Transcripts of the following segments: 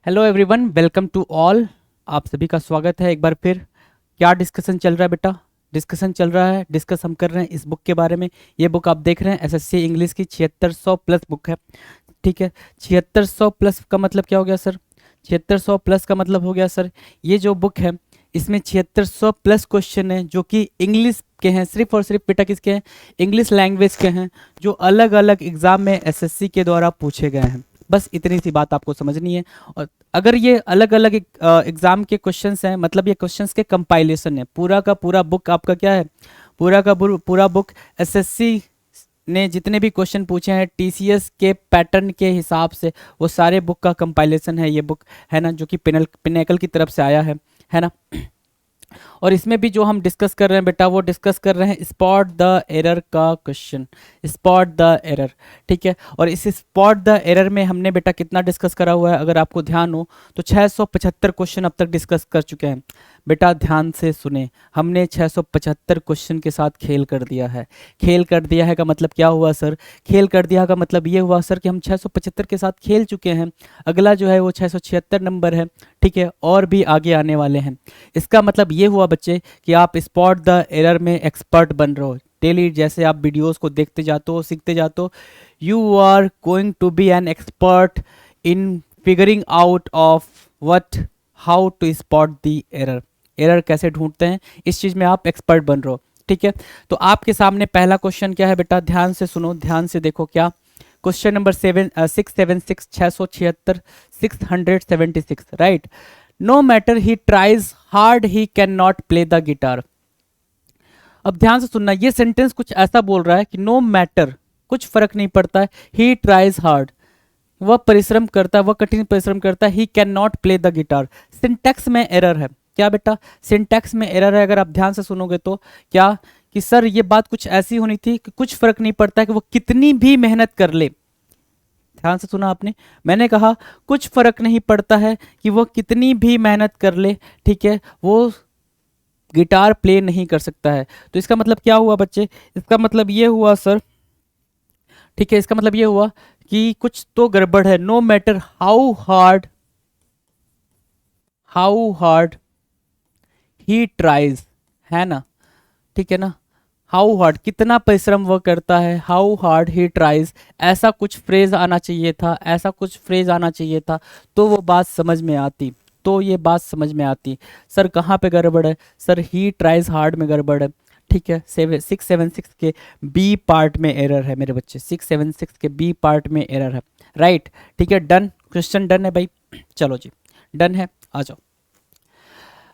Hello everyone, welcome to all. आप सभी का स्वागत है एक बार फिर। क्या डिस्कशन चल रहा है बेटा? डिस्कशन चल रहा है, डिस्कस हम कर रहे हैं इस बुक के बारे में। ये बुक आप देख रहे हैं एसएससी इंग्लिश की 7600 प्लस बुक है। ठीक है, 7600 प्लस का मतलब क्या हो गया सर? 7600 प्लस का मतलब हो गया सर, ये जो बुक है इसमें 7600 प्लस क्वेश्चन है जो कि इंग्लिश के हैं, सिर्फ और सिर्फ बेटा किसके हैं? इंग्लिश लैंग्वेज के हैं, जो अलग अलग एग्जाम में एसएससी के द्वारा पूछे गए हैं। बस इतनी सी बात आपको समझनी है। और अगर ये अलग अलग एग्जाम के क्वेश्चंस हैं, मतलब ये क्वेश्चंस के कंपाइलेशन है। पूरा का पूरा बुक आपका क्या है? पूरा का पूरा बुक एसएससी ने जितने भी क्वेश्चन पूछे हैं टीसीएस के पैटर्न के हिसाब से, वो सारे बुक का कंपाइलेशन है ये बुक, है ना, जो कि पिनेकल की तरफ से आया है ना। और इसमें भी जो हम डिस्कस कर रहे हैं बेटा, वो डिस्कस कर रहे हैं स्पॉट द एरर का क्वेश्चन, स्पॉट द एरर। ठीक है, और इस स्पॉट द एरर में हमने बेटा कितना डिस्कस करा हुआ है? अगर आपको ध्यान हो तो 675 क्वेश्चन अब तक डिस्कस कर चुके हैं। बेटा ध्यान से सुने, हमने 675 क्वेश्चन के साथ खेल कर दिया है। खेल कर दिया है का मतलब क्या हुआ सर? खेल कर दिया का मतलब ये हुआ सर कि हम 675 के साथ खेल चुके हैं। अगला जो है वो 676 नंबर है। ठीक है, और भी आगे आने वाले हैं। इसका मतलब ये हुआ बच्चे कि आप स्पॉट द एरर में एक्सपर्ट बन रहे हो। डेली जैसे आप वीडियोस को देखते जाते हो, सीखते जाते हो, you are going to be an expert in figuring out of what, how to spot the error. Error कैसे ढूंढते हैं, इस चीज़ में आप एक्सपर्ट बन रहे हो। ठीक है, तो आपके सामने पहला क्वेश्चन क्या है बेटा? ध्यान से सुनो, ध्यान से देखो। क्या question number 676, 676, 676, right. No matter he tries hard he can not play the guitar. अब ध्यान से सुनना, ये सेंटेंस कुछ ऐसा बोल रहा है कि नो मैटर, कुछ फर्क नहीं पड़ता है, ही ट्राइज हार्ड, वह परिश्रम करता है, वह कठिन परिश्रम करता है, ही can not play the guitar. Syntax में एरर है। क्या बेटा? सिंटैक्स में एरर है। अगर आप ध्यान से सुनोगे तो क्या कि सर ये बात कुछ ऐसी होनी थी कि कुछ फर्क नहीं पड़ता है कि वो कितनी भी मेहनत कर ले। ध्यान से सुना आपने, मैंने कहा कुछ फर्क नहीं पड़ता है कि वो कितनी भी मेहनत कर ले, ठीक है, वो गिटार प्ले नहीं कर सकता है। तो इसका मतलब क्या हुआ बच्चे? इसका मतलब ये हुआ सर, ठीक है, इसका मतलब ये हुआ कि कुछ तो गड़बड़ है। No matter how hard he tries, है ना, ठीक है ना। हाउ हार्ड, कितना परिश्रम वह करता है, हाउ हार्ड ही ट्राइज, ऐसा कुछ फ्रेज आना चाहिए था, ऐसा कुछ फ्रेज आना चाहिए था, तो वो बात समझ में आती, तो ये बात समझ में आती। सर कहाँ पे गड़बड़ है? सर ही ट्राइज हार्ड में गड़बड़ है। ठीक है, 676 के बी पार्ट में एरर है मेरे बच्चे, 676 के बी पार्ट में एरर है, राइट। ठीक है, डन, क्वेश्चन डन है भाई। चलो जी, डन है, आ जाओ।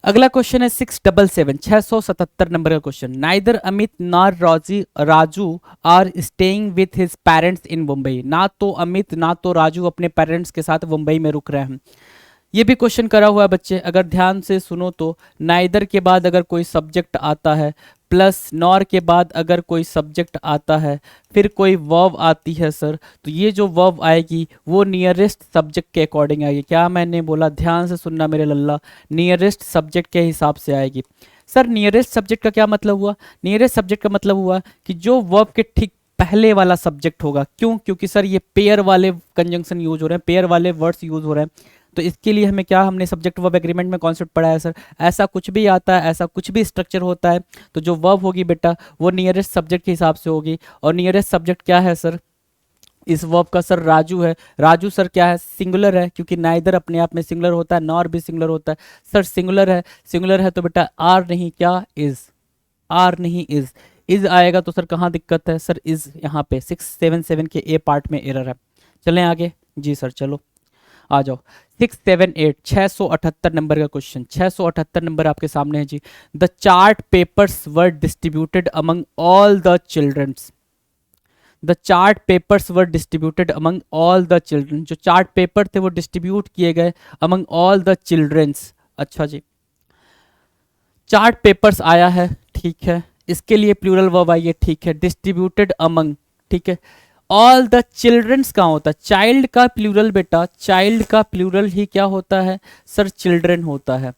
अगला क्वेश्चन है 677, 677 नंबर का question. Neither Amit nor Raju are staying with his parents in Mumbai. ना तो अमित ना तो राजू अपने पेरेंट्स के साथ मुंबई में रुक रहे हैं। ये भी क्वेश्चन करा हुआ है बच्चे, अगर ध्यान से सुनो तो नाइदर के बाद अगर कोई सब्जेक्ट आता है, प्लस नॉर के बाद अगर कोई सब्जेक्ट आता है, फिर कोई वर्ब आती है सर, तो ये जो वर्ब आएगी वो नियरेस्ट सब्जेक्ट के अकॉर्डिंग आएगी। क्या मैंने बोला? ध्यान से सुनना मेरे लल्ला, नियरेस्ट सब्जेक्ट के हिसाब से आएगी। सर नियरेस्ट सब्जेक्ट का क्या मतलब हुआ? नियरेस्ट सब्जेक्ट का मतलब हुआ कि जो वर्ब के ठीक पहले वाला सब्जेक्ट होगा। क्यों? क्योंकि सर ये पेयर वाले कंजंक्शन यूज हो रहे हैं, पेयर वाले वर्ड्स यूज हो रहे हैं। तो इसके लिए हमें क्या, हमने सब्जेक्ट वर्ब एग्रीमेंट में कॉन्सेप्ट पढ़ा है सर। ऐसा कुछ भी आता है, ऐसा कुछ भी स्ट्रक्चर होता है, तो जो वर्ब होगी बेटा वो नियरेस्ट सब्जेक्ट के हिसाब से होगी। और नियरेस्ट सब्जेक्ट क्या है सर इस वर्ब का? सर राजू है। राजू सर क्या है? सिंगुलर है, क्योंकि नाइदर अपने आप में सिंगुलर होता है, नॉर भी सिंगुलर होता है। सर सिंगुलर है, सिंगुलर है तो बेटा आर नहीं, क्या इज, आर नहीं इज आएगा। तो सर कहाँ दिक्कत है? सर इज यहाँ पे 677 के ए पार्ट में एरर है। चलें आगे जी सर, चलो आ जाओ। 678, 678 नंबर का क्वेश्चन, 678 नंबर आपके सामने है जी। The chart papers were distributed among all the childrens. The chart papers were distributed among all the children. जो चार्ट पेपर थे वो डिस्ट्रीब्यूट किए गए अमंग ऑल द चिल्ड्रंस। अच्छा जी, चार्ट पेपर्स आया है, ठीक है, इसके लिए प्लूरल वर्ब आई है, ठीक है। डिस्ट्रीब्यूटेड अमंग, ठीक है। ऑल द चिल्ड्रंस कहाँ होता है? चाइल्ड का प्लूरल बेटा, चाइल्ड का प्लूरल ही क्या होता है सर? चिल्ड्रन होता है।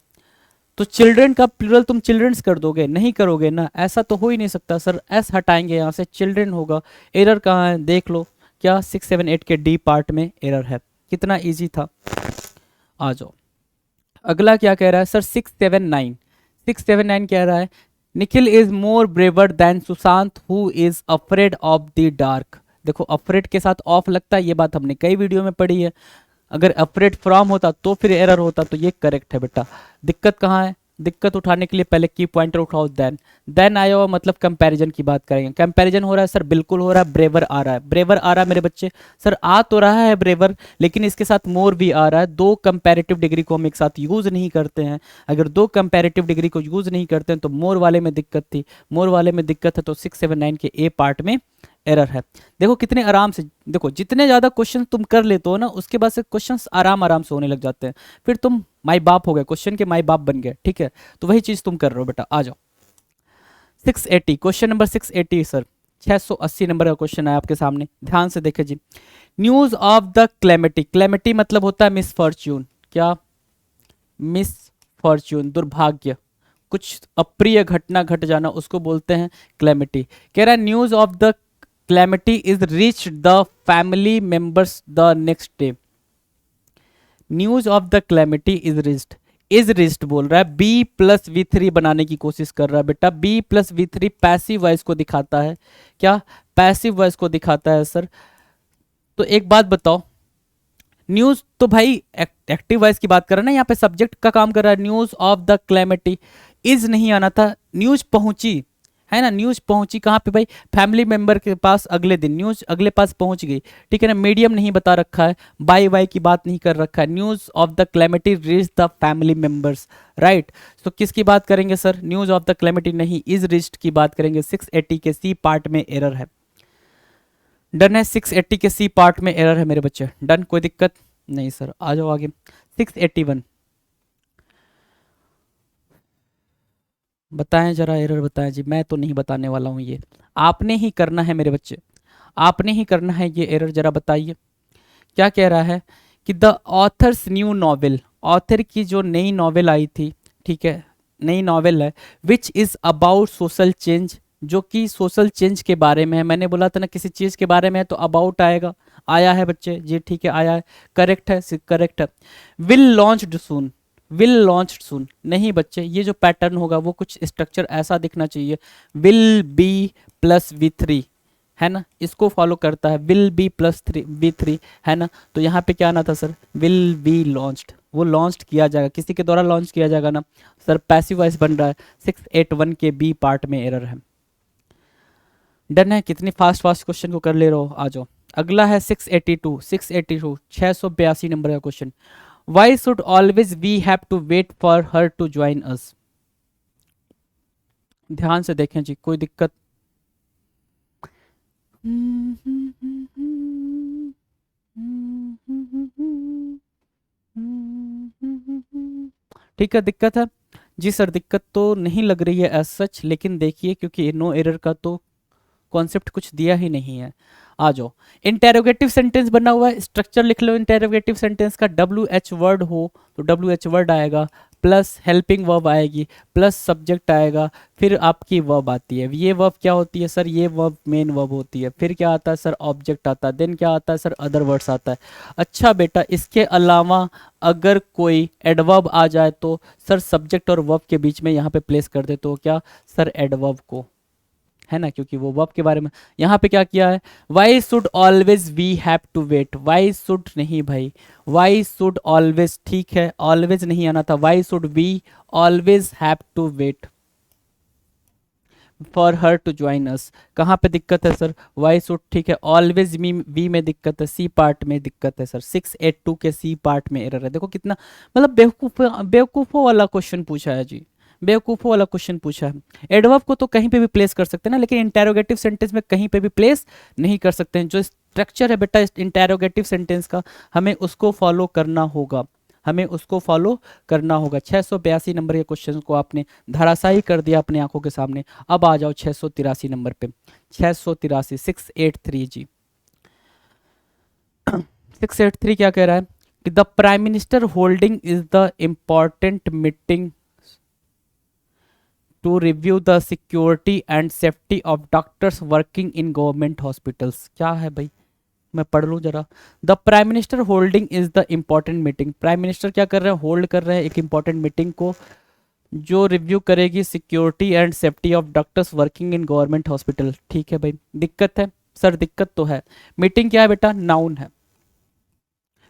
तो चिल्ड्रन का प्लूरल तुम चिल्ड्रंस कर दोगे? नहीं करोगे ना, ऐसा तो हो ही नहीं सकता सर। एस हटाएंगे यहाँ से, चिल्ड्रन होगा। एरर कहाँ है देख लो, क्या 678 के डी पार्ट में एरर है। कितना इजी था। आ जाओ। अगला क्या कह रहा है सर, 679। 679 कह रहा है Nikhil is more braver than Sushant who is afraid of the dark. देखो अफ्रेड के साथ ऑफ लगता है, ये बात हमने कई वीडियो में पढ़ी है। अगर अफ्रेड फ्रॉम होता तो फिर एरर होता, तो ये करेक्ट है बेटा। दिक्कत कहाँ है, दिक्कत उठाने के लिए पहले की पॉइंटर उठाओ, देन आया हुआ मतलब कंपैरिजन की बात करेंगे। कंपैरिजन हो रहा है सर, बिल्कुल हो रहा है, ब्रेवर आ रहा है, ब्रेवर आ रहा है मेरे बच्चे। सर आ तो रहा है ब्रेवर, लेकिन इसके साथ मोर भी आ रहा है। दो कंपैरेटिव डिग्री को हम एक साथ यूज नहीं करते हैं। अगर दो कंपैरेटिव डिग्री को यूज नहीं करते हैं तो मोर वाले में दिक्कत थी, मोर वाले में दिक्कत है, तो 679 के ए पार्ट में एरर है। देखो कितने आराम से, देखो जितने ज्यादा क्वेश्चन तुम कर लेते हो ना, उसके बाद से क्वेश्चंस आराम आराम से होने लग जाते हैं। फिर तुम माई बाप हो गए, क्वेश्चन के माई बाप बन गए, ठीक है। तो वही चीज तुम कर रहे हो बेटा। आ जाओ 680, क्वेश्चन नंबर 680 सर, 680 नंबर का क्वेश्चन है आपके सामने, ध्यान से देखे जी। News of the calamity, calamity मतलब होता है मिस फॉर्च्यून। क्या, मिस फॉर्च्यून, दुर्भाग्य, कुछ अप्रिय घटना घट जाना, उसको बोलते हैं क्लेमिटी। कह रहा है news of the calamity is reach the family members the next day. News of the calamity is wrist बोल रहा है, बी प्लस वी थ्री बनाने की कोशिश कर रहा है बेटा। Be plus V three passive voice को दिखाता है, क्या पैसिव वॉइस को दिखाता है सर। तो एक बात बताओ, न्यूज तो भाई एक्टिव वॉइस की बात कर रहा है ना, यहाँ पे सब्जेक्ट का काम कर रहा है। News of the calamity, is नहीं आना था, न्यूज पहुंची है ना, न्यूज पहुंची कहाँ पे भाई, फैमिली मेंबर के पास अगले दिन, न्यूज अगले पास पहुंच गई, ठीक है ना। मीडियम नहीं बता रखा है, बाई वाई की बात नहीं कर रखा है, news of the calamity reach the family members, right. तो किसकी बात करेंगे sir, news of the calamity नहीं, इज रीच्ड की बात करेंगे। 680 के सी पार्ट में एरर है, डन है। 680 के सी पार्ट में एरर है मेरे बच्चे, डन, कोई दिक्कत नहीं सर। आ जाओ आगे 681, बताएं जरा एरर बताएं जी, मैं तो नहीं बताने वाला हूं, ये आपने ही करना है मेरे बच्चे, आपने ही करना है ये एरर। जरा बताइए क्या कह रहा है कि the author's new novel, author की जो नई नॉवेल आई थी, ठीक है, नई नॉवेल है, which is about social change, जो कि सोशल चेंज के बारे में है। मैंने बोला था ना किसी चीज के बारे में है तो अबाउट आएगा, आया है बच्चे जी, ठीक है, आया है, करेक्ट है, करेक्ट है। Will launched soon, will launch soon नहीं बच्चे, ये जो पैटर्न होगा वो कुछ स्ट्रक्चर ऐसा दिखना चाहिए, will be plus V three, है ना, इसको फॉलो करता है, will be plus three we three, है ना। तो यहाँ पे क्या आना था सर, विल बी लॉन्च्ड, वो लॉन्च किया जाएगा, किसी के द्वारा लॉन्च किया जाएगा ना सर, पैसिव वॉइस बन रहा है। 681 के बी पार्ट में एरर है, डन है। कितनी फास्ट फास्ट क्वेश्चन को कर ले रहे हो, आ जाओ। अगला है 682, 682 682 नंबर का question, why should always we have to wait for her to join us. ध्यान से देखें जी, कोई दिक्कत, ठीक है, दिक्कत है जी सर, दिक्कत तो नहीं लग रही है एज सच, लेकिन देखिए क्योंकि नो एरर का तो कॉन्सेप्ट कुछ दिया ही नहीं है। आ जाओ, इंटेरोगेटिव सेंटेंस बना हुआ है, स्ट्रक्चर लिख लो इंटेरोगेटिव सेंटेंस का, डब्ल्यू एच वर्ड हो तो डब्ल्यू एच वर्ड आएगा, प्लस हेल्पिंग वर्ब आएगी, प्लस सब्जेक्ट आएगा, फिर आपकी वर्ब आती है। ये वर्ब क्या होती है सर, ये वर्ब मेन वर्ब होती है, फिर क्या आता है सर, ऑब्जेक्ट आता है, देन क्या आता है सर, अदर वर्ड्स आता है। अच्छा बेटा, इसके अलावा अगर कोई एडवर्ब आ जाए तो सर सब्जेक्ट और वर्ब के बीच में यहाँ पे प्लेस कर दे, तो क्या सर एडवर्ब को, है ना, क्योंकि वो वर्ब के बारे में। यहाँ पे क्या किया है, why should always we have to wait, why should नहीं भाई, वाई शुड ऑलवेज, ठीक है, ऑलवेज नहीं आना था, why should we always have to wait for her to join us. कहाँ पे दिक्कत है सर, वाई शुड, ठीक है, ऑलवेज वी में दिक्कत है, सी पार्ट में दिक्कत है सर। 682 के सी पार्ट में एरर है। देखो कितना मतलब बेवकूफों वाला क्वेश्चन पूछा है जी, बेवकूफ़ों वाला क्वेश्चन पूछा है। एडवर्ब को तो कहीं पे भी प्लेस कर सकते हैं ना, लेकिन इंटेरोगेटिव सेंटेंस में कहीं पे भी प्लेस नहीं कर सकते हैं। जो स्ट्रक्चर है बेटा इंटेरोगेटिव सेंटेंस का, हमें उसको फॉलो करना होगा, हमें उसको फॉलो करना होगा। 682 नंबर के क्वेश्चन को आपने धराशायी कर दिया अपनी आंखों के सामने। अब आ जाओ 683 नंबर पे, 683 683 जी। 683 क्या कह रहा है कि the prime minister holding is the important meeting to review the security and safety of doctors working in government hospitals. क्या है भाई, मैं पढ़ लूँ जरा। The prime minister holding is the important meeting. Prime minister क्या कर रहे हैं, होल्ड कर रहे हैं एक इंपॉर्टेंट मीटिंग को जो रिव्यू करेगी security and safety of doctors working in government hospital. ठीक है भाई, दिक्कत है सर, दिक्कत तो है। मीटिंग क्या है बेटा, नाउन है,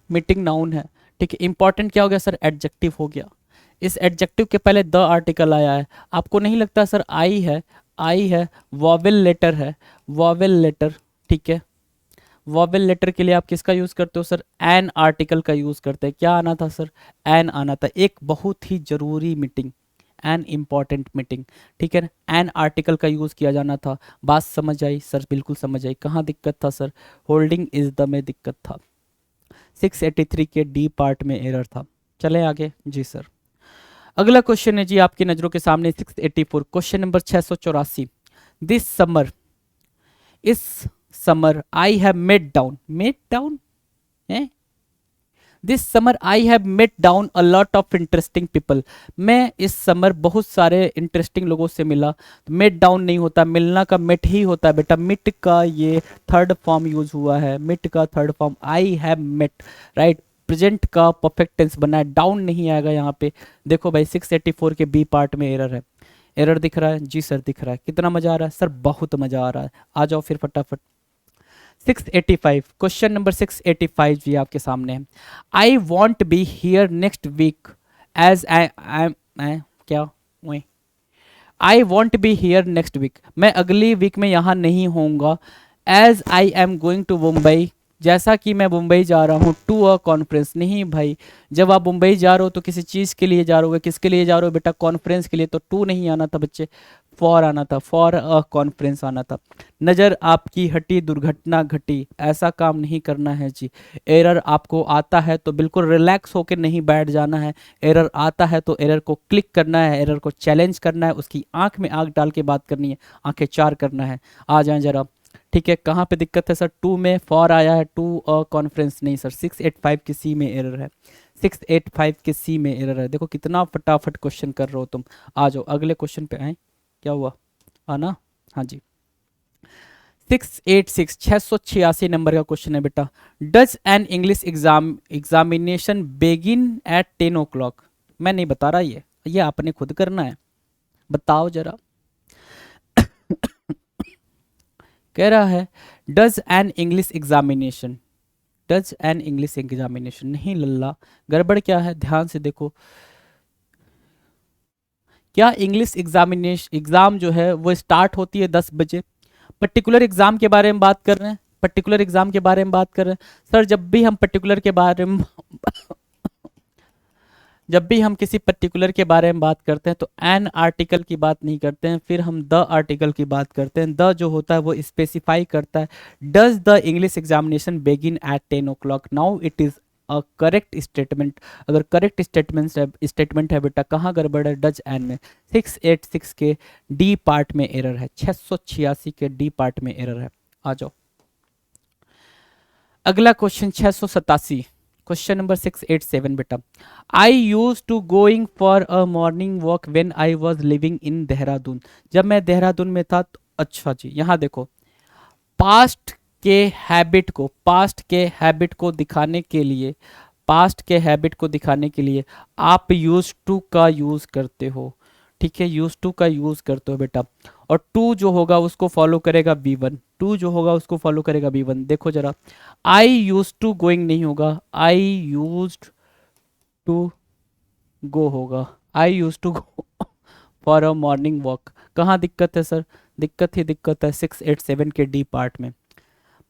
मीटिंग नाउन है। ठीक है, इंपॉर्टेंट क्या हो गया सर, एडजेक्टिव हो गया। इस एडजेक्टिव के पहले द आर्टिकल आया है। आपको नहीं लगता सर आई है, आई है, वॉवेल लेटर है, वॉवेल लेटर। ठीक है, वॉवेल लेटर के लिए आप किसका यूज़ करते हो सर, एन आर्टिकल का यूज़ करते हैं। क्या आना था सर, एन आना था। एक बहुत ही ज़रूरी मीटिंग, एन इम्पॉर्टेंट मीटिंग। ठीक है ना, एन आर्टिकल का यूज़ किया जाना था। बात समझ आई सर, बिल्कुल समझ आई। कहाँ दिक्कत था सर, होल्डिंग इज द में दिक्कत था। 683 के डी पार्ट में एरर था। चले आगे जी सर। अगला क्वेश्चन है जी आपकी नज़रों के सामने 684, क्वेश्चन नंबर 684। दिस समर, इस summer I have met down, met down है, this summer I have met down a lot of interesting people. मैं इस समर बहुत सारे इंटरेस्टिंग लोगों से मिला। तो मेट डाउन नहीं होता, मिलना का मेट ही होता है बेटा। मिट का ये थर्ड फॉर्म यूज हुआ है, मिट का third form, I have met, right. Present का परफेक्ट टेंस बना है, डाउन नहीं आएगा यहाँ पे। देखो भाई 684 के बी पार्ट में एरर है। एरर दिख रहा है जी सर, दिख रहा है। कितना मजा आ रहा है सर, बहुत मजा आ रहा है। आ जाओ फिर फटाफट। 685, क्वेश्चन नंबर 685 जी आपके सामने है। I want be here next week as I क्या, I want be here next week, मैं अगली वीक में यहाँ नहीं होऊंगा। As I am going to Mumbai, जैसा कि मैं मुंबई जा रहा हूँ, टू अ कॉन्फ्रेंस। नहीं भाई, जब आप मुंबई जा रहे हो तो किसी चीज़ के लिए जा रहे हो, किसके लिए जा रहे हो बेटा, कॉन्फ्रेंस के लिए। तो टू नहीं आना था बच्चे, फॉर आना था, फॉर अ कॉन्फ्रेंस आना था। नज़र आपकी हटी, दुर्घटना घटी, ऐसा काम नहीं करना है जी। एरर आपको आता है तो बिल्कुल रिलैक्स होकर नहीं बैठ जाना है। एरर आता है तो एरर को क्लिक करना है, एरर को चैलेंज करना है, उसकी आंख में आंख डाल के बात करनी है, आंखें चार करना है। आ जाएं जरा। ठीक है, कहाँ पे दिक्कत है सर, टू में फॉर आया है, टू अ कॉन्फ्रेंस नहीं सर। 685 के सी में एरर है, 685 के सी में एरर है। देखो कितना फटाफट क्वेश्चन कर रहे हो तुम। आ जाओ अगले क्वेश्चन पे आए। क्या हुआ, आना, हाँ जी। 686, 686 नंबर का क्वेश्चन है बेटा। Does an English examination begin at 10 o'clock। मैं नहीं बता रहा, ये आपने खुद करना है, बताओ जरा। कह रहा है does an English examination, does an English examination, नहीं लल्ला, गड़बड़ क्या है, ध्यान से देखो। क्या इंग्लिश एग्जामिनेशन एग्जाम जो है वो स्टार्ट होती है 10 बजे। पर्टिकुलर एग्जाम के बारे में बात कर रहे हैं, पर्टिकुलर एग्जाम के बारे में बात कर रहे हैं सर। जब भी हम पर्टिकुलर के बारे में जब भी हम किसी पर्टिकुलर के बारे में बात करते हैं तो एन आर्टिकल की बात नहीं करते हैं, फिर हम द आर्टिकल की बात करते हैं। द जो होता है वो स्पेसिफाई करता है, does the English examination begin at 10 o'clock। Now it is a correct statement. अगर करेक्ट स्टेटमेंट है बेटा, कहाँ गड़बड़ है, डज एन में। 686 के डी पार्ट में एरर है, 686 के डी पार्ट में एरर है। आ जाओ अगला क्वेश्चन 687, क्वेश्चन नंबर 687 बेटा। I use to going for a morning walk when I was living in Dehradun. जब मैं देहरादून में था तो, अच्छा जी यहाँ देखो, पास्ट के हैबिट को, पास्ट के हैबिट को दिखाने के लिए, पास्ट के हैबिट को दिखाने के लिए आप यूज टू का यूज करते हो। ठीक है, यूज टू का यूज करते हो बेटा। और टू जो होगा उसको फॉलो करेगा बी वन, टू जो होगा उसको फॉलो करेगा बी वन। देखो जरा, आई यूज टू गोइंग नहीं होगा, आई यूज टू गो होगा, I use to go for a morning walk. कहाँ दिक्कत है सर, दिक्कत ही दिक्कत है 687 के डी पार्ट में।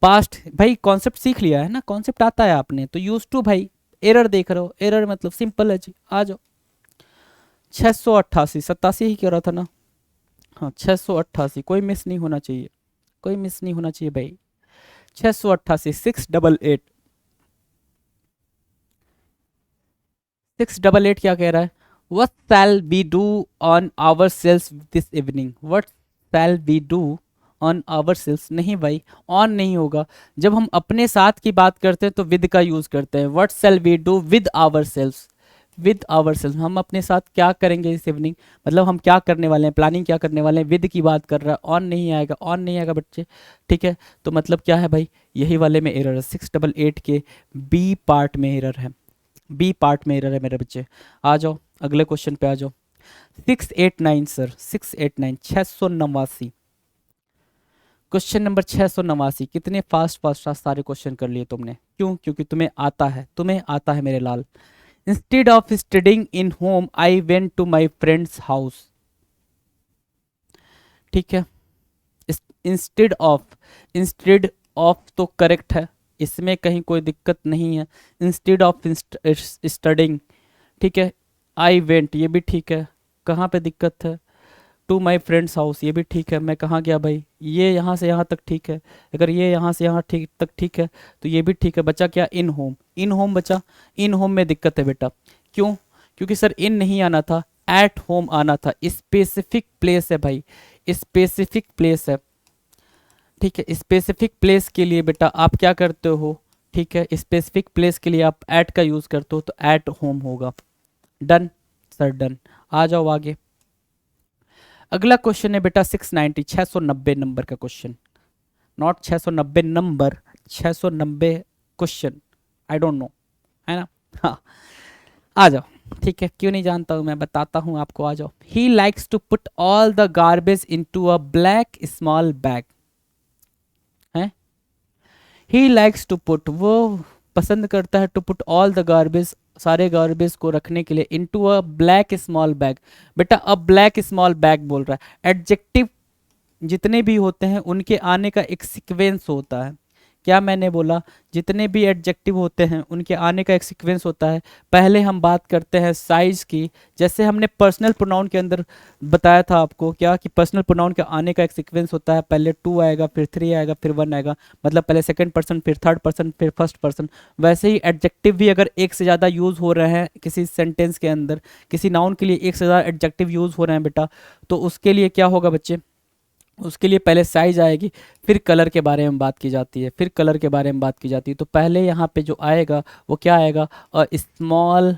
पास्ट भाई कॉन्सेप्ट सीख लिया है ना, कॉन्सेप्ट आता है आपने तो। यूज टू भाई, एरर देख रहे हो, एरर मतलब सिंपल है जी। आ जाओ 688, 87 ही कह रहा था ना, हाँ 688, कोई मिस नहीं होना चाहिए, कोई मिस नहीं होना चाहिए भाई। 688, 688 क्या कह रहा है, what shall be do on our selves this evening. What shall be do on our selves, नहीं भाई ऑन नहीं होगा। जब हम अपने साथ की बात करते हैं तो विद का यूज करते हैं। What shall be do with our selves, with our self, हम अपने साथ क्या करेंगे इस इवनिंग, मतलब हम क्या करने वाले हैं, प्लानिंग क्या करने वाले हैं, विद की बात कर रहा है, ऑन नहीं आएगा, ऑन नहीं आएगा बच्चे, ठीक है। तो मतलब क्या है भाई, यही वाले में एरर है, 688 के बी पार्ट में एरर है, बी पार्ट में एरर है मेरे बच्चे। आ जाओ अगले क्वेश्चन पे आ जाओ। 689 सर, 689, 689, क्वेश्चन नंबर 689। कितने फास्ट फास्ट फास्ट सारे क्वेश्चन कर लिए तुमने, क्यों? क्योंकि तुम्हें आता है, तुम्हें आता है मेरे लाल। Instead of studying in home I went to my friends house, ठीक है। इंस्टेड ऑफ, इंस्टेड ऑफ तो करेक्ट है, इसमें कहीं कोई दिक्कत नहीं है। इंस्टेड ऑफ स्टडिंग, ठीक है। आई वेंट, ये भी ठीक है, कहाँ पे दिक्कत है? टू माई फ्रेंड्स हाउस, ये भी ठीक है, मैं कहाँ गया भाई, ये यहाँ से यहाँ तक ठीक है। अगर ये यहाँ से यहाँ ठीक तक ठीक है तो ये भी ठीक है। बचा क्या? इन होम, इन होम बचा। इन होम में दिक्कत है बेटा, क्यों? क्योंकि सर इन नहीं आना था, एट होम आना था। स्पेसिफिक प्लेस है भाई, स्पेसिफिक प्लेस है, ठीक है। स्पेसिफिक प्लेस के लिए बेटा आप क्या करते हो, ठीक है, स्पेसिफिक प्लेस के लिए आप एट का यूज़ करते हो, तो एट होम होगा। Done sir, done. आ जाओ आगे। अगला क्वेश्चन है बेटा 690, 690 नंबर का question, not 690 number, 690 question, I don't know, है ना? हाँ, आ जाओ, ठीक है, क्यों नहीं जानता हूँ मैं, बताता हूँ आपको, आ जाओ। He likes to put all the garbage into a black small bag, है। ही लाइक्स टू पुट, वो पसंद करता है, to put all the garbage, सारे गार्बेज को रखने के लिए, into a black small bag. बेटा अब ब्लैक स्मॉल बैग बोल रहा है, एडजेक्टिव जितने भी होते हैं उनके आने का एक सीक्वेंस होता है। क्या मैंने बोला? जितने भी एडजेक्टिव होते हैं उनके आने का एक सीक्वेंस होता है। पहले हम बात करते हैं साइज की, जैसे हमने पर्सनल प्रोनाउन के अंदर बताया था आपको, क्या कि पर्सनल प्रोनाउन के आने का एक सीक्वेंस होता है, पहले टू आएगा, फिर थ्री आएगा, फिर वन आएगा, मतलब पहले सेकंड पर्सन, फिर थर्ड पर्सन, फिर फर्स्ट पर्सन। वैसे ही एडजेक्टिव भी अगर एक से ज़्यादा यूज़ हो रहे हैं किसी सेंटेंस के अंदर, किसी नाउन के लिए एक से ज़्यादा एडजेक्टिव यूज़ हो रहे हैं बेटा, तो उसके लिए क्या होगा बच्चे, उसके लिए पहले साइज आएगी, फिर कलर के बारे में बात की जाती है, फिर कलर के बारे में बात की जाती है। तो पहले यहाँ पे जो आएगा वो क्या आएगा? स्मॉल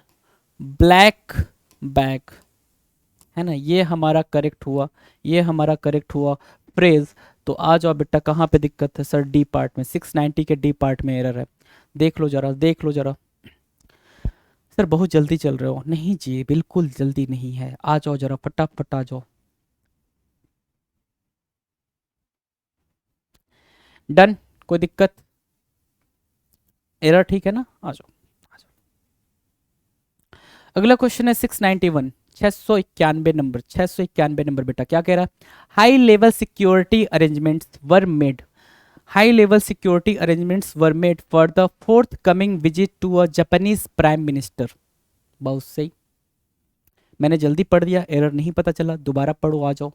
ब्लैक बैग, है ना, ये हमारा करेक्ट हुआ, ये हमारा करेक्ट हुआ फ्रेज। तो आ जाओ बेटा, कहाँ पे दिक्कत है सर? डी पार्ट में, 690 के डी पार्ट में एरर है। देख लो जरा, देख लो जरा। सर बहुत जल्दी चल रहे हो? नहीं जी, बिल्कुल जल्दी नहीं है, आ जाओ जरा, फटाफट आ जाओ। डन, कोई दिक्कत? एरर ठीक है ना? आ जाओ, आ जाओ। अगला क्वेश्चन है 691, 691 नंबर, 691 नंबर बेटा, क्या कह रहा है? High level security arrangements were made, high level security arrangements were made for the forthcoming visit to a Japanese prime minister. बहुत सही, मैंने जल्दी पढ़ दिया, एरर नहीं पता चला, दोबारा पढ़ो, आ जाओ।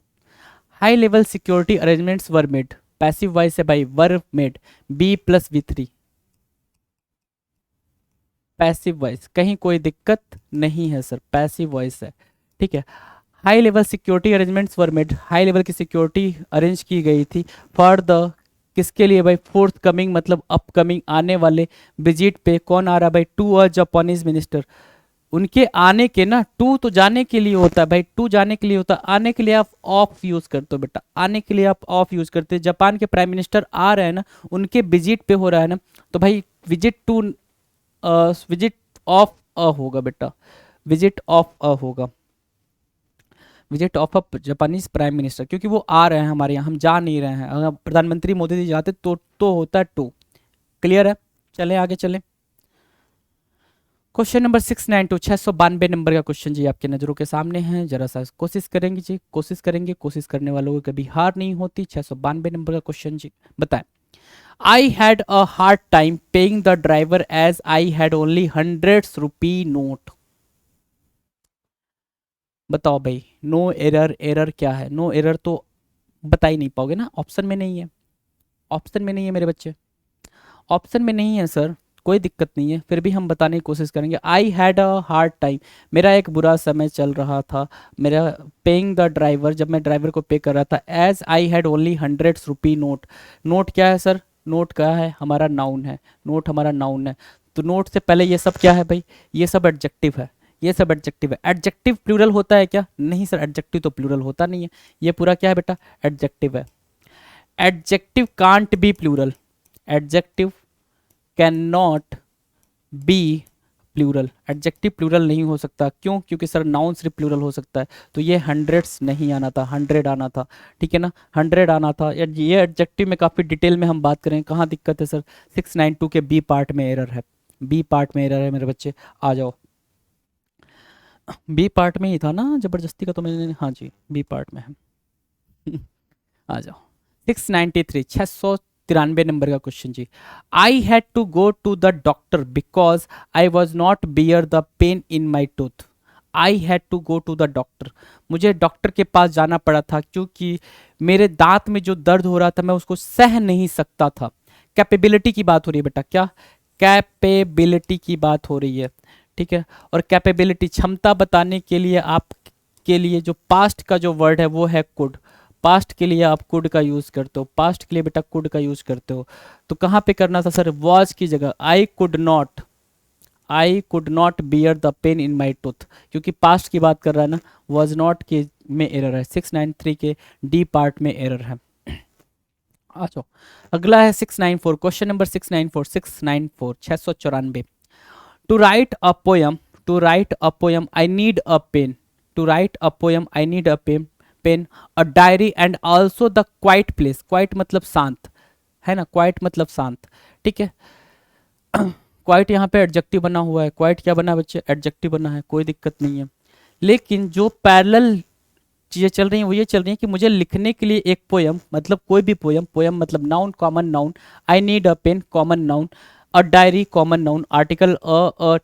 High level security arrangements were made, passive voice है भाई, were made, be plus V three, passive voice, कहीं कोई दिक्कत नहीं है सर, पैसिव वॉइस है, ठीक है। High level security arrangements were made, high level की सिक्योरिटी अरेंज की गई थी फॉर द, किसके लिए भाई? फोर्थ कमिंग, मतलब अपकमिंग, आने वाले विजिट पे। कौन आ रहा है भाई? टू अ जापानीज मिनिस्टर, उनके आने के ना, टू तो जाने के लिए होता है भाई, टू जाने के लिए होता है, आने के लिए आप ऑफ यूज करते हो बेटा, आने के लिए आप ऑफ यूज करते हो। जापान के प्राइम मिनिस्टर आ रहे हैं ना, उनके विजिट पे हो रहा है ना, तो भाई visit to, visit of a होगा बेटा, विजिट ऑफ अ होगा, visit of a Japanese prime minister, क्योंकि वो आ रहे हैं हमारे यहाँ, हम जा नहीं रहे हैं। अगर प्रधानमंत्री मोदी जी जाते तो होता है टू। क्लियर है? चलें आगे चलें। क्वेश्चन नंबर 692, 692 नंबर का क्वेश्चन जी आपके नज़रों के सामने है, जरा सा कोशिश करेंगे जी, कोशिश करेंगे, कोशिश करने वालों को कभी हार नहीं होती। 692 नंबर का क्वेश्चन जी, बताएं। I had a hard time paying the driver as I had only 100 rupee note. बताओ भाई, नो एरर, एरर क्या है? नो एरर तो बता ही नहीं पाओगे ना, ऑप्शन में नहीं है, ऑप्शन में नहीं है मेरे बच्चे, ऑप्शन में नहीं है सर, कोई दिक्कत नहीं है, फिर भी हम बताने की कोशिश करेंगे। आई हैड अ हार्ड टाइम, मेरा एक बुरा समय चल रहा था, मेरा पेइंग द ड्राइवर, जब मैं ड्राइवर को पे कर रहा था, as I had only 100 rupee note. Note क्या है सर? नोट क्या है? हमारा नाउन है, नोट हमारा नाउन है। तो नोट से पहले ये सब क्या है भाई? ये सब एडजेक्टिव है, ये सब एडजेक्टिव है। एडजेक्टिव प्लूरल होता है क्या? नहीं सर, एडजेक्टिव तो प्लूरल होता नहीं है। ये पूरा क्या है बेटा? एडजेक्टिव है। Adjective can't be plural, adjective can not be plural. Adjective plural नहीं हो सकता, क्यों? क्योंकि सर नाउन सिर्फ प्लूरल हो सकता है। तो ये हंड्रेड्स नहीं आना था, 100 आना था, ठीक है ना, 100 आना था। ये एडजेक्टिव में काफ़ी डिटेल में हम बात करें। कहाँ दिक्कत है सर? 692 के बी पार्ट में एरर है, बी पार्ट में एरर है मेरे बच्चे। आ जाओ, बी पार्ट में ही था ना जबरदस्ती का, तो मैंने, हाँ जी बी पार्ट में है। आ जाओ, 693, 693 नंबर का क्वेश्चन जी। I had to go to the doctor because I was not bear the pain in my tooth. I had to go to the doctor, मुझे डॉक्टर के पास जाना पड़ा था क्योंकि मेरे दांत में जो दर्द हो रहा था मैं उसको सह नहीं सकता था। कैपेबिलिटी की बात हो रही है बेटा, क्या? कैपेबिलिटी की बात हो रही है, ठीक है। और कैपेबिलिटी, क्षमता बताने के लिए आप के लिए जो पास्ट का जो वर्ड है वो है कुड। पास्ट के लिए आप कुड का यूज करते हो, पास्ट के लिए बेटा कुड का यूज करते हो। तो कहाँ पे करना था सर? वॉज की जगह I could not bear the pain in my tooth, क्योंकि पास्ट की बात कर रहा है ना। वॉज नॉट के में एरर है, 693 के डी पार्ट में एरर है। आ जाओ, अगला है 694, question number 694, 694, 694। To write a poem, to write a poem I need a pen, to write a poem I need a pen, a diary and also the quite place. Quite मतलब शांत, है ना, quite मतलब शांत, ठीक है। Quite यहाँ पे एडजेक्टिव बना हुआ है। क्वाइट क्या बना बच्चे? एडजेक्टिव बना है, कोई दिक्कत नहीं है। लेकिन जो पैरेलल चीज़ें चल रही हैं वो ये चल रही हैं कि मुझे लिखने के लिए एक पोयम, मतलब कोई भी पोयम, पोयम मतलब noun, common noun, I need a pen common noun, a diary common noun, article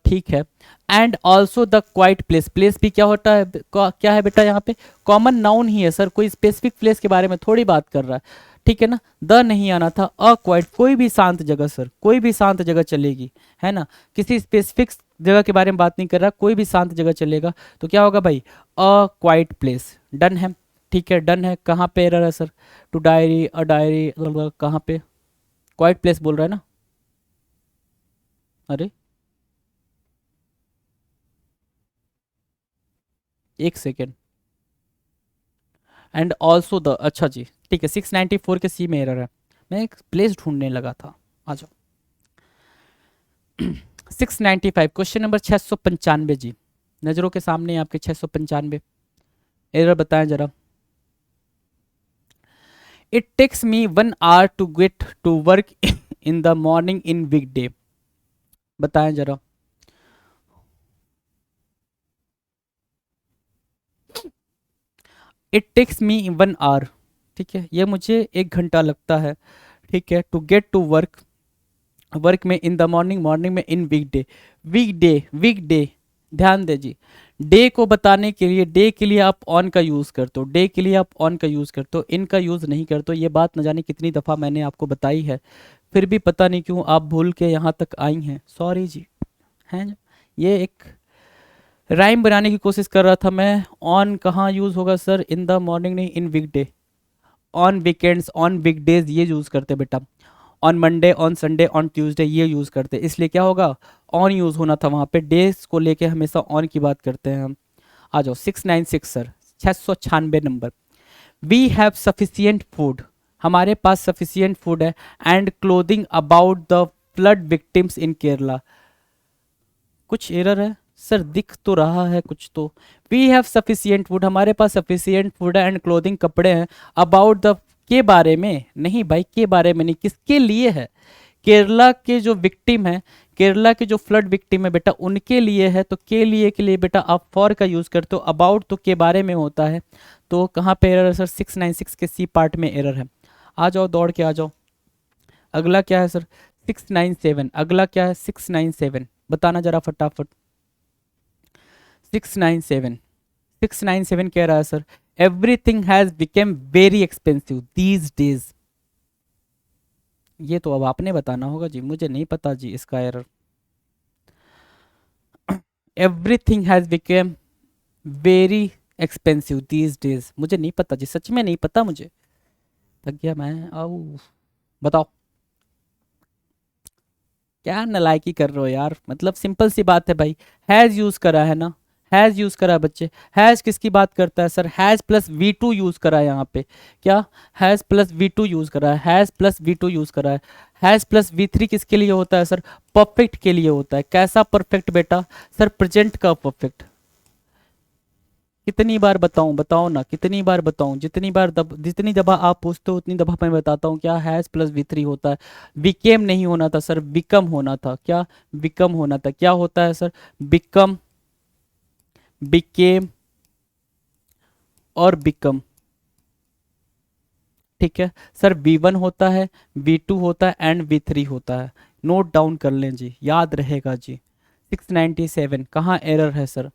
ठीक है, and also the quite place. Place भी क्या होता है, क्या है बेटा यहाँ पे? कॉमन नाउन ही है सर, कोई स्पेसिफिक प्लेस के बारे में थोड़ी बात कर रहा है, ठीक है ना। द नहीं आना था, अ क्वाइट, कोई भी शांत जगह सर, कोई भी शांत जगह चलेगी, है ना। किसी स्पेसिफिक जगह के बारे में बात नहीं कर रहा, कोई भी शांत जगह चलेगा। तो क्या होगा भाई? अ क्वाइट प्लेस। डन है, ठीक है, डन है। कहाँ पे एरर है sir? To diary, a diary, कहाँ पे? क्वाइट प्लेस बोल रहा है ना? अरे एक सेकेंड, एंड ऑल्सो द, अच्छा जी ठीक है, 694 के सी में एरर है। मैं एक प्लेस ढूंढने लगा था। आ जाओ, 695, क्वेश्चन नंबर 695 जी। नज़रों के सामने है आपके 695। एरर बताएं जरा। It takes me 1 hour to get to work in the morning in weekday. बताएं जरा। इट टेक्स मी 1 hour, ठीक है, ये मुझे 1 घंटा लगता है, ठीक है, to get to work, work में इन द मॉर्निंग, मॉर्निंग में इन वीकडे, वीकडे, वीकडे, ध्यान दे जी। डे को बताने के लिए, डे के लिए आप ऑन का यूज़ करते हो, डे के लिए आप ऑन का यूज़ करते हो, इन का यूज़ नहीं करते हो। ये बात न जाने कितनी दफ़ा मैंने आपको बताई है, फिर भी पता नहीं क्यों आप भूल के यहाँ तक आई हैं, सॉरी जी। हैं, ये एक राइम बनाने की कोशिश कर रहा था मैं। ऑन कहाँ यूज़ होगा सर? इन द मॉर्निंग नहीं, इन वीकडे। ऑन वीकेंड्स, ऑन वीकडेज ये यूज़ करते बेटा। On Monday, on Sunday, on Tuesday ये यूज़ करते, इसलिए क्या होगा? ऑन यूज़ होना था वहाँ पे। डेज को लेके हमेशा ऑन की बात करते हैं हम। आ जाओ, 696 sir, 696 number. We have sufficient food, हमारे पास सफिशियंट फूड है, and clothing about the flood victims in Kerala. कुछ एरर है सर, दिख तो रहा है कुछ तो। वी हैव सफिशियंट फूड, हमारे पास सफिशियंट फूड है, एंड क्लोथिंग कपड़े हैं, अबाउट द, के बारे में नहीं भाई, के बारे में नहीं, किसके लिए है? केरला के जो विक्टिम है, केरला के जो फ्लड विक्टिम है बेटा, उनके लिए है। तो के लिए, के लिए बेटा आप फॉर का यूज करते हो, अबाउट तो के बारे में होता है। तो कहाँ पे एरर है सर? 696 के सी पार्ट में एरर है। आ जाओ, दौड़ के आ जाओ। अगला क्या है सर? 697। अगला क्या है? 697, बताना जरा फटाफट। 697, 697 कह रहा है sir, everything has became very expensive these days. ये तो अब आपने बताना होगा जी, मुझे नहीं पता जी इसका error. Everything has became very expensive these days, मुझे नहीं पता जी, सच में नहीं पता मुझे। थक गया मैं, आओ बताओ। क्या नलायकी कर रहे हो यार, मतलब सिंपल सी बात है भाई, हैज यूज करा है ना, हैज़ यूज़ करा है बच्चे। हैज़ किसकी बात करता है sir? Has plus V two use करा है यहाँ पे। क्या? Has plus V two use करा है, has plus V two use करा है। हैज़ प्लस वी थ्री किसके लिए होता है सर? परफेक्ट के लिए होता है। कैसा परफेक्ट बेटा? सर प्रेजेंट का परफेक्ट। कितनी बार बताऊं, बताओ ना, कितनी बार बताऊं? जितनी दफा आप पूछते हो उतनी दफा मैं बताता हूँ। क्या? हैज़ प्लस वी थ्री होता है। बिकेम नहीं होना था सर, बिकम होना था। क्या? बिकम होना था। क्या होता है सर? बिकम, बिकेम और बिकम। ठीक है सर, V1 होता है, V2 होता है एंड V3 होता है। नोट डाउन कर लें जी, याद रहेगा जी। 697 कहाँ एरर है सर?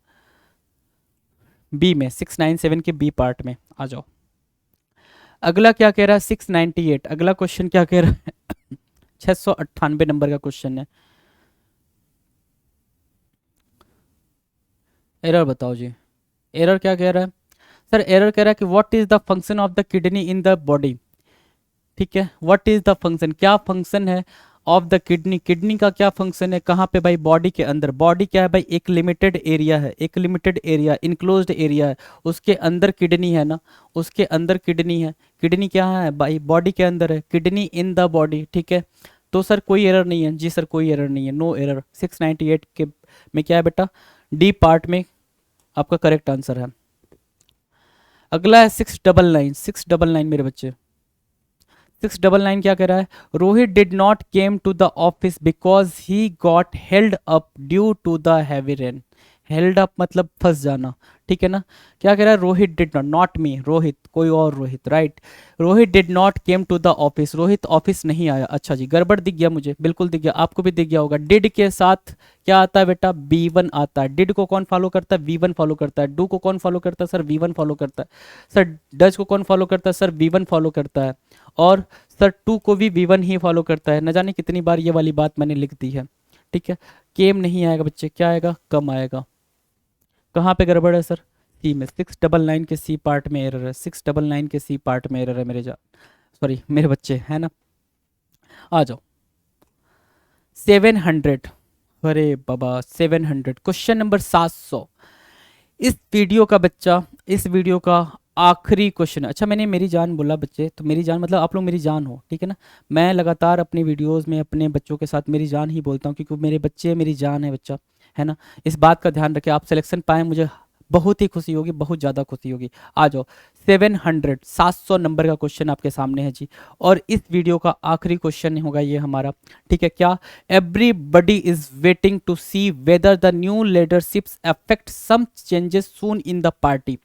बी में, 697 के बी पार्ट में आ जाओ। अगला क्या कह रहा है? 698। अगला क्वेश्चन क्या कह रहा है? 698 नंबर का क्वेश्चन है। एरर बताओ जी। एरर क्या कह रहा है सर? एरर कह रहा है कि what is the function of the kidney in the body. ठीक है, व्हाट इज द फंक्शन, क्या फंक्शन है ऑफ द किडनी। किडनी का क्या फंक्शन है? कहाँ पे भाई? बॉडी के अंदर। बॉडी क्या है भाई? एक लिमिटेड एरिया है, एक लिमिटेड एरिया, इनक्लोज्ड एरिया है, उसके अंदर किडनी है ना, उसके अंदर किडनी है। किडनी क्या है भाई? बॉडी के अंदर है, किडनी इन द बॉडी। ठीक है, तो सर कोई एरर नहीं है जी सर, कोई एरर नहीं है, नो एरर। 698 के में क्या है बेटा? डी पार्ट में आपका करेक्ट आंसर है। अगला है 699। 699 मेरे बच्चे, 699 क्या कह रहा है? Rohit did not came to the office because he got held up due to the heavy rain. Held up मतलब फंस जाना। ठीक है ना? क्या कह रहा है? Rohit did not, not me, Rohit, कोई और Rohit, right. Rohit did not came to the office, Rohit office नहीं आया। अच्छा जी, गड़बड़ दिख गया मुझे, बिल्कुल दिख गया, आपको भी दिख गया होगा। डिड के साथ क्या आता है बेटा? B1 आता है। डिड को कौन फॉलो करता है? V1 फॉलो करता है। डू को कौन फॉलो करता है सर? V1 फॉलो करता है। सर डज को कौन फॉलो करता है सर? V1 फॉलो करता है। और सर टू को भी V1 ही फॉलो करता है। न जाने कितनी बार ये वाली बात मैंने लिख दी है। ठीक है, केम नहीं आएगा बच्चे, क्या आएगा? कम आएगा। कहाँ पे गड़बड़ है सर? सी में। 699 के सी पार्ट में एरर है, 699 के सी पार्ट में एरर है मेरे जा, सॉरी मेरे बच्चे, है ना? आ जाओ। 700, अरे बाबा 700, क्वेश्चन नंबर 700। इस वीडियो का बच्चा, इस वीडियो का आखिरी क्वेश्चन। अच्छा मैंने मेरी जान बोला बच्चे, तो मेरी जान मतलब आप लोग मेरी जान हो, ठीक है ना? मैं लगातार अपनी वीडियोस में अपने बच्चों के साथ मेरी जान ही बोलता हूँ, क्योंकि मेरे बच्चे मेरी जान है बच्चा, है ना? इस बात का ध्यान रखें। आप सिलेक्शन पाएँ, मुझे बहुत ही खुशी होगी, बहुत ज़्यादा खुशी होगी। आ जाओ। 700 नंबर का क्वेश्चन आपके सामने है जी, और इस वीडियो का आखिरी क्वेश्चन होगा ये हमारा। ठीक है, क्या? Everybody is waiting to see whether the new leaderships affect some changes soon in the party.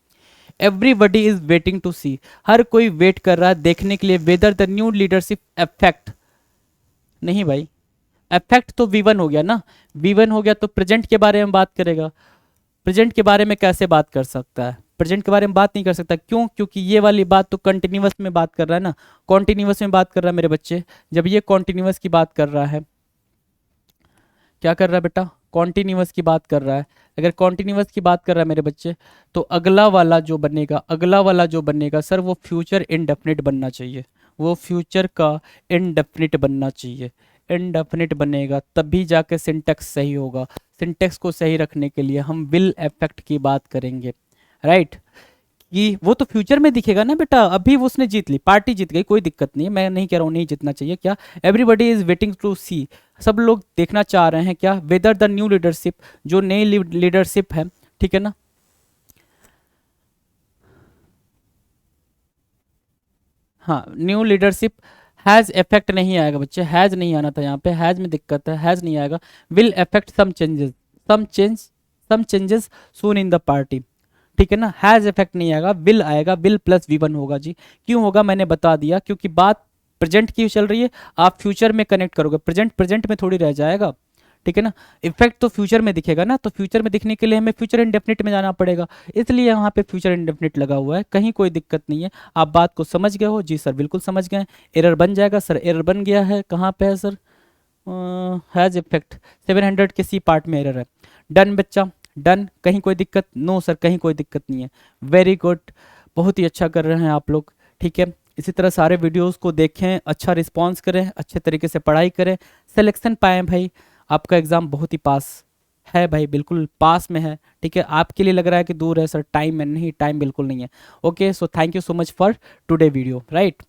Everybody is waiting to see, हर कोई वेट कर रहा है देखने के लिए, whether the new leadership affect, नहीं भाई, अफेक्ट तो V1 हो गया ना, V1 हो गया तो प्रेजेंट के बारे में बात करेगा। प्रेजेंट के बारे में कैसे बात कर सकता है? प्रेजेंट के बारे में बात नहीं कर सकता, क्यों? क्योंकि ये वाली बात तो कंटिन्यूअस में बात कर रहा है ना, कॉन्टिन्यूअस में बात कर रहा है मेरे बच्चे। जब ये कॉन्टिन्यूअस की बात कर रहा है, क्या कर रहा है बेटा? कॉन्टिन्यूअस की बात कर रहा है। अगर कॉन्टिन्यूअस की बात कर रहा है मेरे बच्चे, तो अगला वाला जो बनेगा, अगला वाला जो बनेगा सर, वो फ्यूचर इनडेफिनिट बनना चाहिए, वो फ्यूचर का इनडेफिनिट बनना चाहिए। इनडेफिनिट बनेगा तभी जाके सिंटेक्स सही होगा। सिंटेक्स को सही रखने के लिए हम विल इफेक्ट की बात करेंगे, राइट? कि वो तो फ्यूचर में दिखेगा ना बेटा। अभी वो उसने जीत ली, पार्टी जीत गई, कोई दिक्कत नहीं है, मैं नहीं कह रहा हूँ नहीं जीतना चाहिए। क्या? एवरीबडी इज वेटिंग टू सी, सब लोग देखना चाह रहे हैं क्या? वेदर द न्यू लीडरशिप, जो नई लीडरशिप है, ठीक है ना? हाँ, न्यू लीडरशिप हैज़ इफेक्ट नहीं आएगा बच्चे, हैज़ नहीं आना था यहाँ पे, हैज़ में दिक्कत है, हैज़ नहीं आएगा। Will effect some changes, some change, some changes soon in the party. ठीक है ना? हैज़ इफेक्ट नहीं आएगा, विल आएगा, विल प्लस V1 होगा जी। क्यों होगा मैंने बता दिया, क्योंकि बात प्रेजेंट की चल रही है, आप फ्यूचर में कनेक्ट करोगे, प्रेजेंट प्रेजेंट में थोड़ी रह जाएगा। ठीक है ना? इफेक्ट तो फ्यूचर में दिखेगा ना, तो फ्यूचर में दिखने के लिए हमें फ्यूचर इंडेफिनिट में जाना पड़ेगा, इसलिए यहाँ पे फ्यूचर इंडेफिनिट लगा हुआ है। कहीं कोई दिक्कत नहीं है, आप बात को समझ गए हो जी सर? बिल्कुल समझ गए। एरर बन जाएगा सर, एरर बन गया है, कहाँ पे है सर? हैज़ इफेक्ट 700 के सी पार्ट में एरर है। डन बच्चा, डन। कहीं कोई दिक्कत? नो सर, कहीं कोई दिक्कत नहीं है। वेरी गुड, बहुत ही अच्छा कर रहे हैं आप लोग। ठीक है, इसी तरह सारे वीडियोस को देखें, अच्छा रिस्पांस करें, अच्छे तरीके से पढ़ाई करें, सिलेक्शन पाएँ भाई, आपका एग्ज़ाम बहुत ही पास है भाई, बिल्कुल पास में है। ठीक है, आपके लिए लग रहा है कि दूर है सर, टाइम है, नहीं टाइम बिल्कुल नहीं है। Okay, so thank you so much for today video, right.